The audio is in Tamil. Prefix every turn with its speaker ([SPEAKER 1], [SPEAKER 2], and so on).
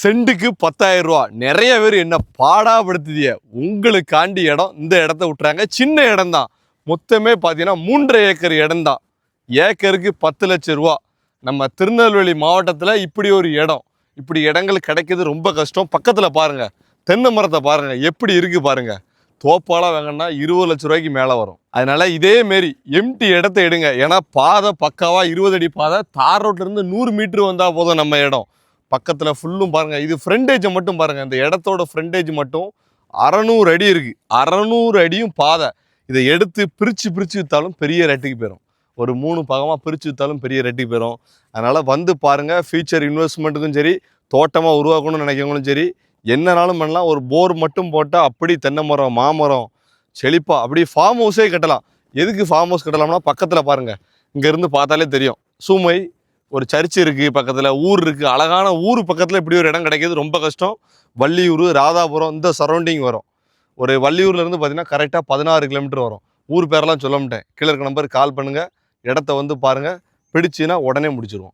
[SPEAKER 1] சென்ட்டுக்கு 10,000 ரூபா. நிறைய பேர் என்ன பாடாப்படுத்துதிய உங்களுக்காண்டி இடம். இந்த இடத்த விட்டுறாங்க. சின்ன இடம் தான். மொத்தமே பார்த்தீங்கன்னா 3.5 ஏக்கர் இடம் தான். ஏக்கருக்கு 10 லட்சம் ரூபா. நம்ம திருநெல்வேலி மாவட்டத்தில் இப்படி ஒரு இடம், இப்படி இடங்கள் கிடைக்கிறது ரொம்ப கஷ்டம். பக்கத்தில் பாருங்க, தென்னை மரத்தை பாருங்க எப்படி இருக்கு பாருங்க. தோப்பாலாம் வாங்கினா 20 லட்சம் ரூபாய்க்கு மேலே வரும். அதனால இதே மாரி எம்டி இடத்த எடுங்க. ஏன்னா பாதை பக்காவா 20 அடி பாதை, தார் ரோட்லேருந்து 100 மீட்டர் வந்தால் போதும் நம்ம இடம். பக்கத்தில் ஃபுல்லும் பாருங்கள். இது ஃப்ரண்டேஜை மட்டும் பாருங்கள். இந்த இடத்தோட ஃப்ரண்டேஜ் மட்டும் 600 அடி இருக்குது. 600 அடியும் பாதை. இதை எடுத்து பிரித்து விற்றாலும் பெரிய ரேட்டுக்கு போயிடும். ஒரு 3 பாகமாக பிரித்து விற்றாலும் பெரிய ரேட்டுக்கு போயிடும். அதனால் வந்து பாருங்கள். ஃபியூச்சர் இன்வெஸ்ட்மெண்ட்டுக்கும் சரி, தோட்டமாக உருவாக்கணும்னு நினைக்கிறவங்களும் சரி, என்னனாலும் பண்ணலாம். ஒரு போர் மட்டும் போட்டால் அப்படி தென்னை மரம், மாமரம் செழிப்பா அப்படி ஃபார்ம் ஹவுஸே கட்டலாம். எதுக்கு ஃபார்ம் ஹவுஸ் கட்டலாம்னா பக்கத்தில் பாருங்கள், இங்கேருந்து பார்த்தாலே தெரியும். சூமை ஒரு சர்ச் இருக்குது, பக்கத்தில் ஊர் இருக்குது. அழகான ஊர் பக்கத்தில் இப்படி ஒரு இடம் கிடைக்கிது ரொம்ப கஷ்டம். வள்ளியூர், ராதாபுரம் இந்த சரௌண்டிங் வரும். ஒரு வள்ளியூர்லேருந்து பார்த்தீங்கன்னா கரெக்டாக 16 கிலோமீட்டர் வரும். ஊர் பேரெல்லாம் சொல்ல மாட்டேன். கீழே இருக்க நம்பருக்கு கால் பண்ணுங்கள். இடத்த வந்து பாருங்கள். பிடிச்சின்னா உடனே முடிச்சிருவோம்.